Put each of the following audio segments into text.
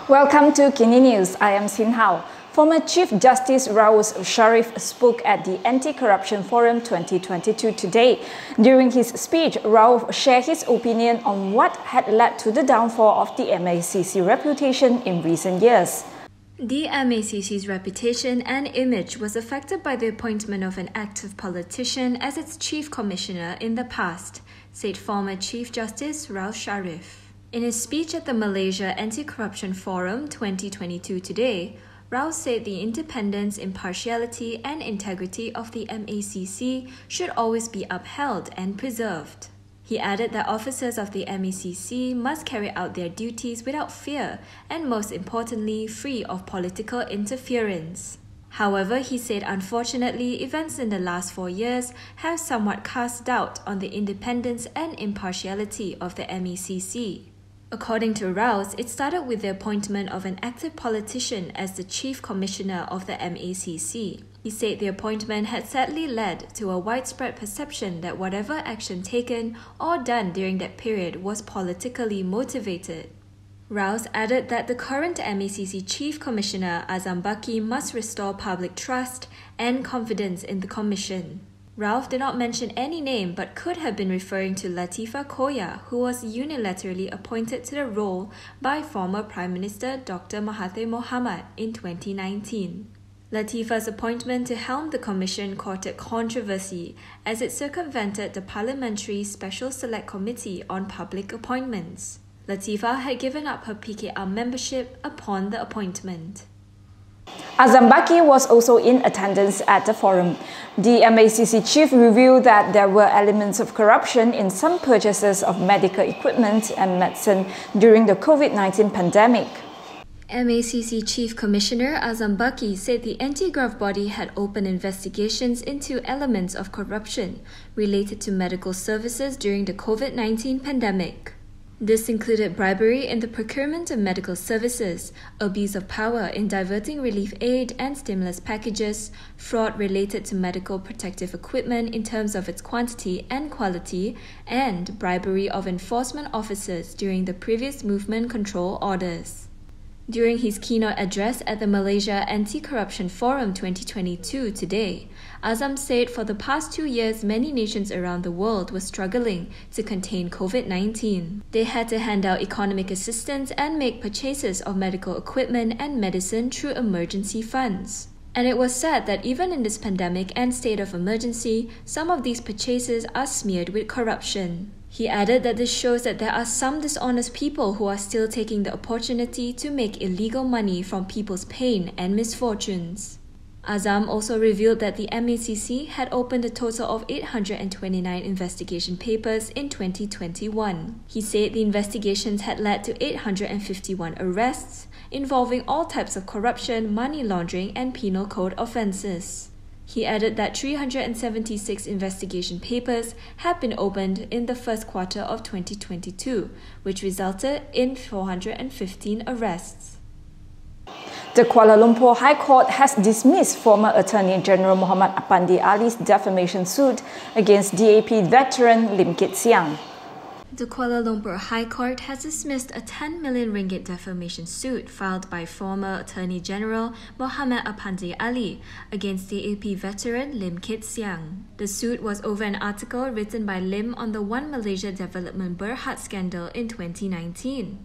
Welcome to KiniNews. I am Sin Hao. Former Chief Justice Raus Sharif spoke at the Anti-Corruption Forum 2022 today. During his speech, Rauf shared his opinion on what had led to the downfall of the MACC reputation in recent years. The MACC's reputation and image was affected by the appointment of an active politician as its chief commissioner in the past, said former Chief Justice Raus Sharif. In his speech at the Malaysia Anti-Corruption Forum 2022 today, Raus said the independence, impartiality and integrity of the MACC should always be upheld and preserved. He added that officers of the MACC must carry out their duties without fear and, most importantly, free of political interference. However, he said unfortunately, events in the last 4 years have somewhat cast doubt on the independence and impartiality of the MACC. According to Raus, it started with the appointment of an active politician as the chief commissioner of the MACC. He said the appointment had sadly led to a widespread perception that whatever action taken or done during that period was politically motivated. Raus added that the current MACC Chief Commissioner Azam Baki must restore public trust and confidence in the Commission. Rauf did not mention any name but could have been referring to Latifa Koya, who was unilaterally appointed to the role by former Prime Minister Dr. Mahathir Mohamad in 2019. Latifa's appointment to helm the commission courted controversy as it circumvented the Parliamentary Special Select Committee on Public Appointments. Latifa had given up her PKR membership upon the appointment. Azam Baki was also in attendance at the forum. The MACC chief revealed that there were elements of corruption in some purchases of medical equipment and medicine during the COVID-19 pandemic. MACC Chief Commissioner Azam Baki said the anti-graft body had opened investigations into elements of corruption related to medical services during the COVID-19 pandemic. This included bribery in the procurement of medical services, abuse of power in diverting relief aid and stimulus packages, fraud related to medical protective equipment in terms of its quantity and quality, and bribery of enforcement officers during the previous movement control orders. During his keynote address at the Malaysia Anti-Corruption Forum 2022 today, Azam said for the past 2 years, many nations around the world were struggling to contain COVID-19. They had to hand out economic assistance and make purchases of medical equipment and medicine through emergency funds. And it was said that even in this pandemic and state of emergency, some of these purchases are smeared with corruption. He added that this shows that there are some dishonest people who are still taking the opportunity to make illegal money from people's pain and misfortunes. Azam also revealed that the MACC had opened a total of 829 investigation papers in 2021. He said the investigations had led to 851 arrests, involving all types of corruption, money laundering, and penal code offences. He added that 376 investigation papers had been opened in the first quarter of 2022, which resulted in 415 arrests. The Kuala Lumpur High Court has dismissed former Attorney General Muhammad Apandi Ali's defamation suit against DAP veteran Lim Kit Siang. The Kuala Lumpur High Court has dismissed a 10 million ringgit defamation suit filed by former Attorney General Muhammad Apandi Ali against DAP veteran Lim Kit Siang. The suit was over an article written by Lim on the One Malaysia Development Berhad scandal in 2019.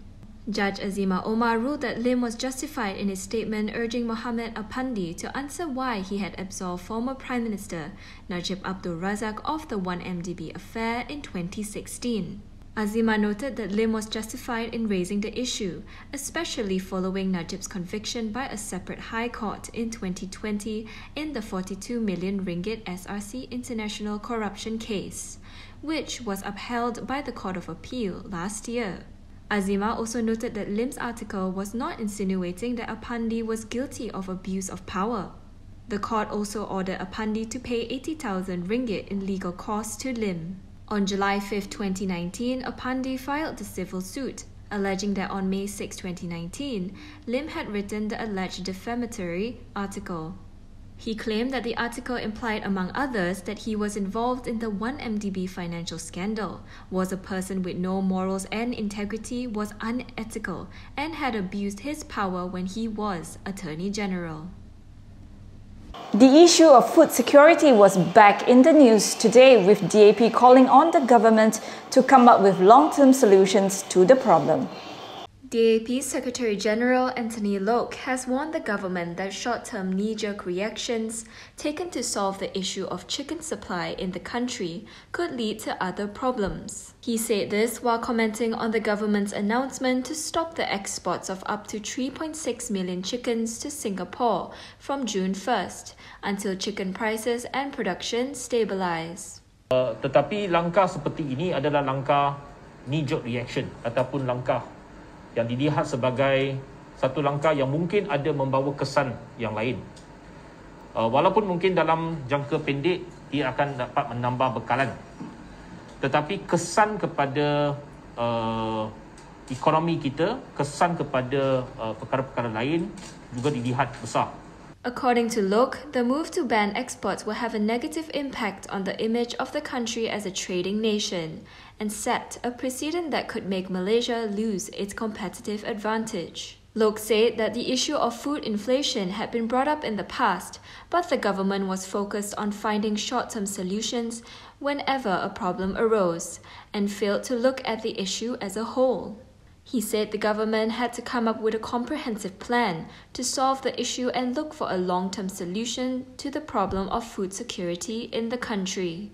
Judge Azima Omar ruled that Lim was justified in his statement urging Muhammad Apandi to answer why he had absolved former Prime Minister Najib Abdul Razak of the 1MDB affair in 2016. Azima noted that Lim was justified in raising the issue, especially following Najib's conviction by a separate High Court in 2020 in the 42 million ringgit SRC International Corruption case, which was upheld by the Court of Appeal last year. Azima also noted that Lim's article was not insinuating that Apandi was guilty of abuse of power. The court also ordered Apandi to pay 80,000 ringgit in legal costs to Lim. On July 5, 2019, Apandi filed the civil suit, alleging that on May 6, 2019, Lim had written the alleged defamatory article. He claimed that the article implied, among others, that he was involved in the 1MDB financial scandal, was a person with no morals and integrity, was unethical, and had abused his power when he was Attorney General. The issue of food security was back in the news today, with DAP calling on the government to come up with long-term solutions to the problem. DAP's Secretary General Anthony Loke has warned the government that short-term knee-jerk reactions taken to solve the issue of chicken supply in the country could lead to other problems. He said this while commenting on the government's announcement to stop the exports of up to 3.6 million chickens to Singapore from June 1st until chicken prices and production stabilize. Tetapi langkah seperti ini adalah langkah knee-jerk reaction ataupun langkah yang dilihat sebagai satu langkah yang mungkin ada membawa kesan yang lain. Walaupun mungkin dalam jangka pendek ia akan dapat menambah bekalan, tetapi kesan kepada ekonomi kita, kesan kepada perkara-perkara lain juga dilihat besar. According to Loke, the move to ban exports will have a negative impact on the image of the country as a trading nation and set a precedent that could make Malaysia lose its competitive advantage. Loke said that the issue of food inflation had been brought up in the past, but the government was focused on finding short-term solutions whenever a problem arose and failed to look at the issue as a whole. He said the government had to come up with a comprehensive plan to solve the issue and look for a long-term solution to the problem of food security in the country.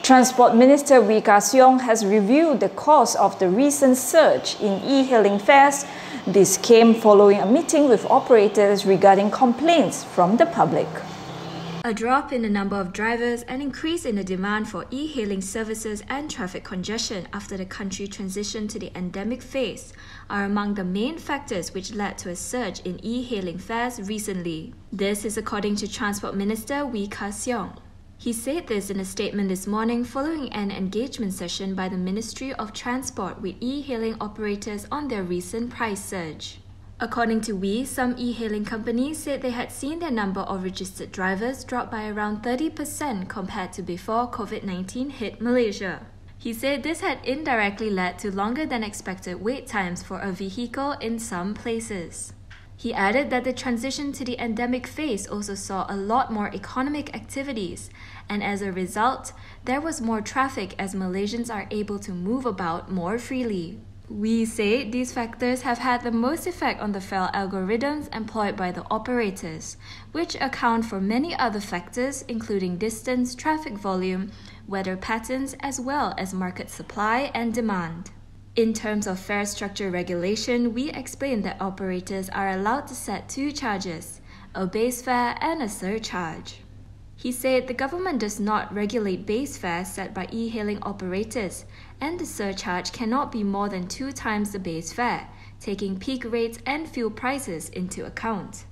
Transport Minister Wee Ka Siong has reviewed the cause of the recent surge in e-hailing fares. This came following a meeting with operators regarding complaints from the public. A drop in the number of drivers, an increase in the demand for e-hailing services and traffic congestion after the country transitioned to the endemic phase are among the main factors which led to a surge in e-hailing fares recently. This is according to Transport Minister Wee Ka Siong. He said this in a statement this morning following an engagement session by the Ministry of Transport with e-hailing operators on their recent price surge. According to Wee, some e-hailing companies said they had seen their number of registered drivers drop by around 30% compared to before COVID-19 hit Malaysia. He said this had indirectly led to longer than expected wait times for a vehicle in some places. He added that the transition to the endemic phase also saw a lot more economic activities, and as a result, there was more traffic as Malaysians are able to move about more freely. We say these factors have had the most effect on the fare algorithms employed by the operators, which account for many other factors including distance, traffic volume, weather patterns, as well as market supply and demand. In terms of fare structure regulation, we explained that operators are allowed to set two charges, a base fare and a surcharge. He said the government does not regulate base fares set by e-hailing operators, and the surcharge cannot be more than 2 times the base fare, taking peak rates and fuel prices into account.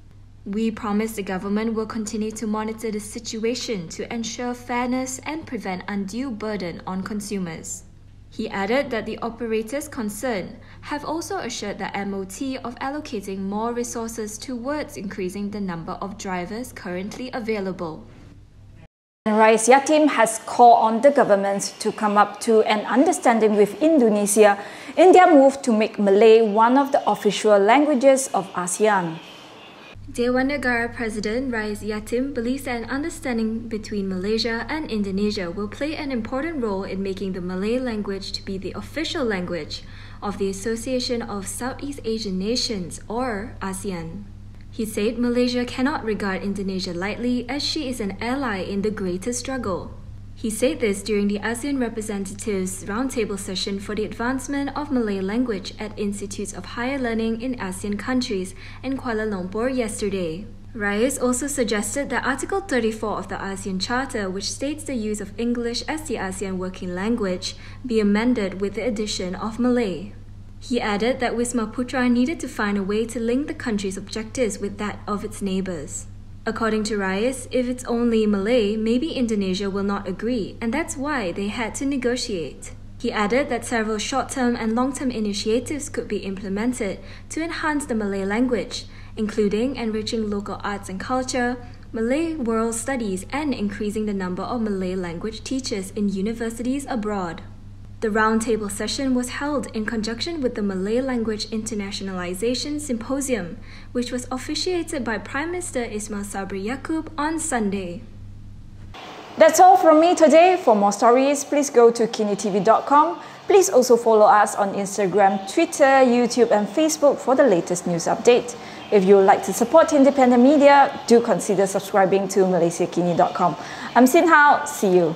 We promise the government will continue to monitor the situation to ensure fairness and prevent undue burden on consumers. He added that the operators concerned have also assured the MOT of allocating more resources towards increasing the number of drivers currently available. Raus Sharif has called on the government to come up to an understanding with Indonesia in their move to make Malay one of the official languages of ASEAN. Dewan Negara President Raus Sharif believes that an understanding between Malaysia and Indonesia will play an important role in making the Malay language to be the official language of the Association of Southeast Asian Nations, or ASEAN. He said Malaysia cannot regard Indonesia lightly as she is an ally in the greater struggle. He said this during the ASEAN Representatives Roundtable session for the advancement of Malay language at Institutes of Higher Learning in ASEAN countries in Kuala Lumpur yesterday. Raus also suggested that Article 34 of the ASEAN Charter, which states the use of English as the ASEAN working language, be amended with the addition of Malay. He added that Wisma Putra needed to find a way to link the country's objectives with that of its neighbours. According to Raus, if it's only Malay, maybe Indonesia will not agree, and that's why they had to negotiate. He added that several short-term and long-term initiatives could be implemented to enhance the Malay language, including enriching local arts and culture, Malay World Studies and increasing the number of Malay language teachers in universities abroad. The roundtable session was held in conjunction with the Malay Language Internationalization Symposium, which was officiated by Prime Minister Ismail Sabri Yaakob on Sunday. That's all from me today. For more stories, please go to KiniTV.com. Please also follow us on Instagram, Twitter, YouTube and Facebook for the latest news update. If you would like to support independent media, do consider subscribing to MalaysiaKini.com. I'm Sin Hao. See you.